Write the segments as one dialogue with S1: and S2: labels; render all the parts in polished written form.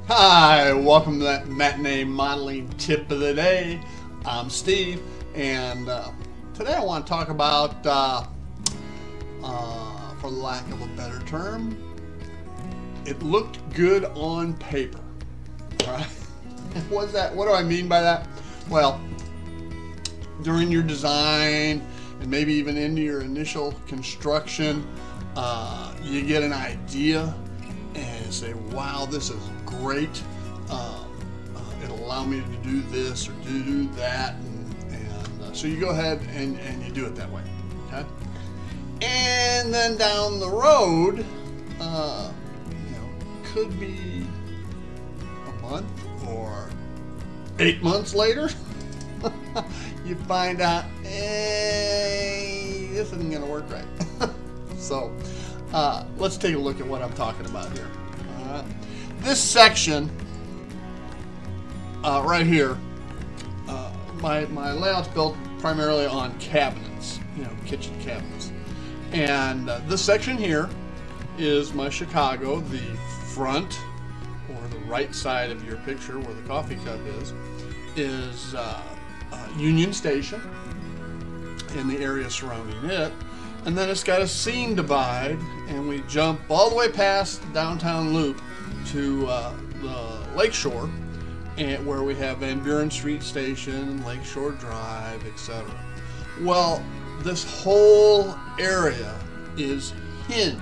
S1: Hi, welcome to that matinee modeling tip of the day. I'm Steve, and today I want to talk about, for lack of a better term, it looked good on paper. All right? What do I mean by that? Well, during your design and maybe even into your initial construction, you get an idea and say, wow, this is great. It'll allow me to do this or do that, and so you go ahead and you do it that way, okay? And then down the road, could be a month or 8 months later, you find out, hey, this isn't gonna work right. So let's take a look at what I'm talking about here. This section right here, my layout's built primarily on cabinets, kitchen cabinets. And this section here is my Chicago. The front, or the right side of your picture where the coffee cup is Union Station and the area surrounding it. And then it's got a scene divide, and we jump all the way past the downtown loop to the Lakeshore, and where we have Van Buren Street Station, Lakeshore Drive, etc. Well, this whole area is hinged.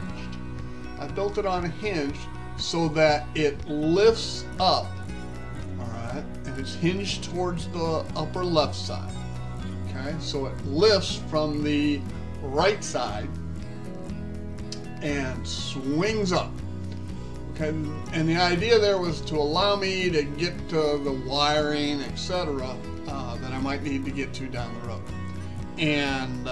S1: I built it on a hinge so that it lifts up, all right, and it's hinged towards the upper left side. Okay, so it lifts from the right side and swings up. Okay, and the idea there was to allow me to get to the wiring, etc., that I might need to get to down the road. And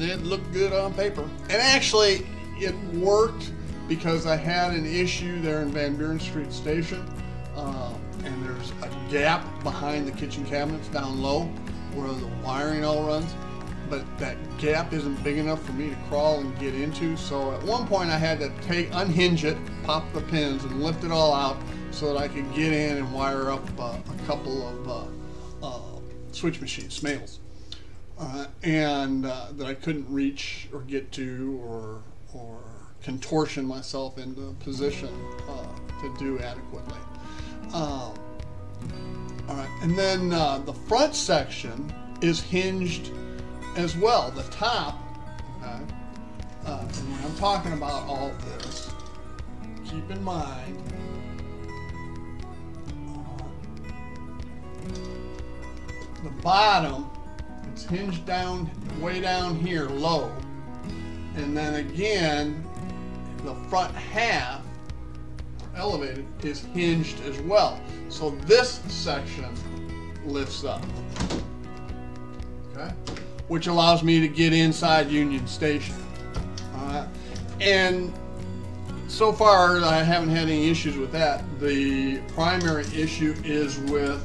S1: it looked good on paper. And actually, it worked because I had an issue there in Van Buren Street Station, and there's a gap behind the kitchen cabinets down low where the wiring all runs. But that gap isn't big enough for me to crawl and get into, so at one point I had to unhinge it, pop the pins, and lift it all out so that I could get in and wire up a couple of switch machines, Smales, and that I couldn't reach or get to or contortion myself into position to do adequately. All right, and then the front section is hinged as well. The top, okay, and when I'm talking about all of this, keep in mind the bottom, it's hinged down, way down here, low, and then again, the front half, elevated, is hinged as well. So this section lifts up, okay, which allows me to get inside Union Station. And so far I haven't had any issues with that. The primary issue is with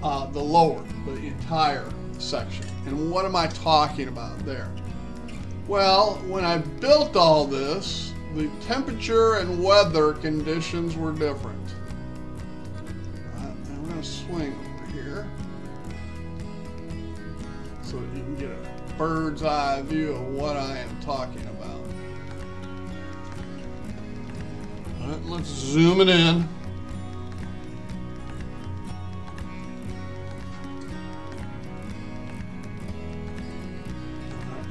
S1: the entire section. And what am I talking about there? Well, when I built all this, the temperature and weather conditions were different. And I'm going to swing over here so that you can get a bird's eye view of what I am talking about. All right, let's zoom it in.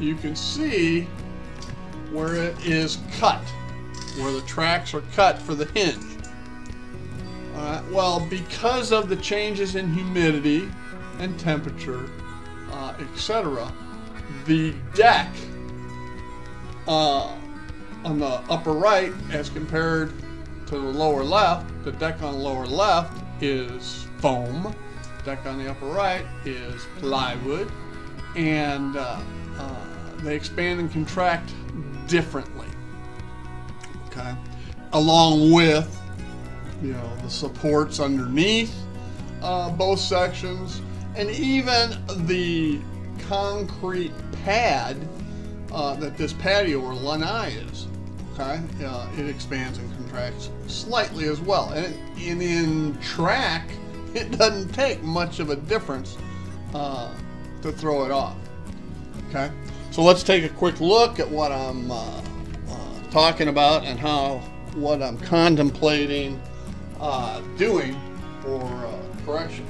S1: You can see where it is cut, where the tracks are cut for the hinge. All right, well, because of the changes in humidity and temperature, etc., the deck on the upper right as compared to the lower left, the deck on the lower left is foam, deck on the upper right is plywood, and they expand and contract differently, okay, along with the supports underneath both sections, and even the concrete pad that this patio or lanai is. Okay, it expands and contracts slightly as well, and in track, it doesn't take much of a difference to throw it off. Okay, so let's take a quick look at what I'm talking about and what I'm contemplating doing for correction.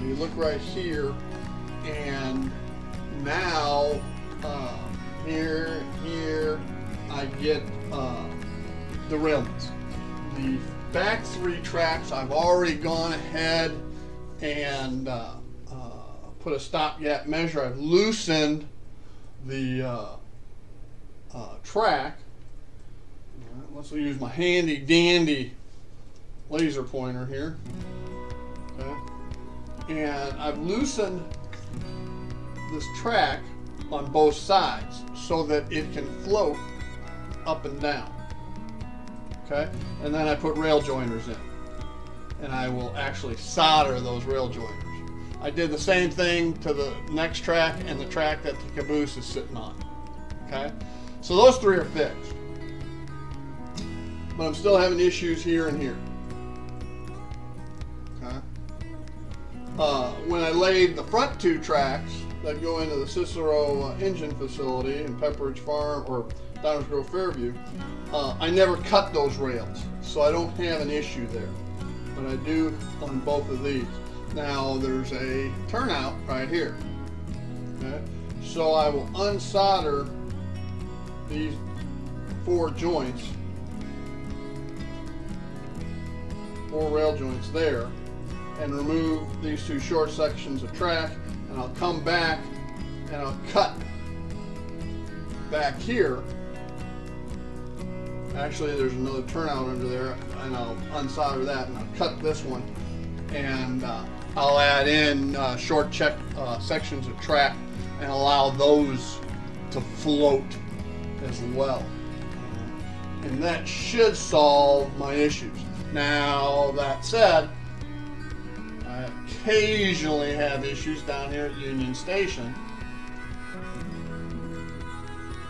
S1: You look right here, and now here I get the derailments. The back 3 tracks, I've already gone ahead and put a stopgap measure. I've loosened the track. Let's use my handy dandy laser pointer here. Okay. And I've loosened this track on both sides so that it can float up and down. Okay, and then I put rail joiners in, and I will actually solder those rail joiners. I did the same thing to the next track and the track that the caboose is sitting on. Okay, so those 3 are fixed, but I'm still having issues here and here. Okay, when I laid the front 2 tracks that go into the Cicero engine facility in Pepperidge Farm or Downers Grove Fairview, I never cut those rails, so I don't have an issue there, but I do on both of these. Now there's a turnout right here. Okay, so I will unsolder these 4 joints, 4 rail joints there, and remove these 2 short sections of track, and I'll come back and I'll cut back here. Actually, there's another turnout under there, and I'll unsolder that, and I'll cut this one, and I'll add in short sections of track and allow those to float as well. And that should solve my issues. Now, that said, I occasionally have issues down here at Union Station.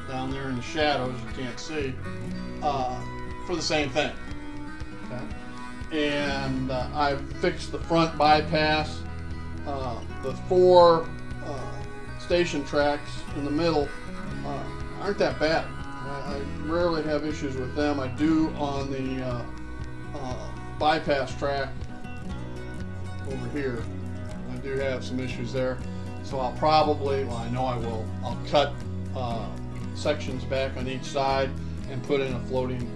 S1: Down there in the shadows, you can't see, for the same thing. Okay? And I've fixed the front bypass. The 4 station tracks in the middle aren't that bad. I rarely have issues with them. I do on the bypass track over here. I do have some issues there. So I'll probably, well, I know I will, I'll cut sections back on each side and put in a floating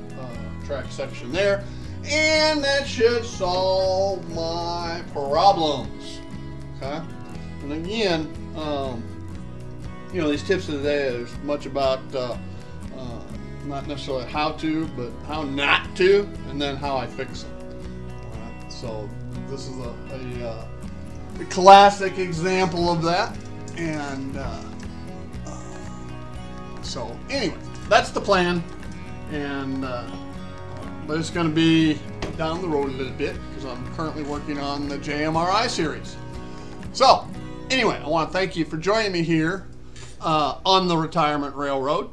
S1: track section there, and that should solve my problems. Okay, and again, these tips of the day is much about not necessarily how to, but how not to, and then how I fix them. All right, so this is a classic example of that, and so anyway, that's the plan, and but it's going to be down the road a little bit because I'm currently working on the JMRI series. So anyway, I want to thank you for joining me here on the Retirement Railroad.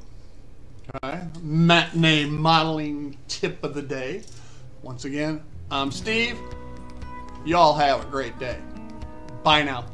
S1: Okay, matinee modeling tip of the day. Once again, I'm Steve. Y'all have a great day. Bye now.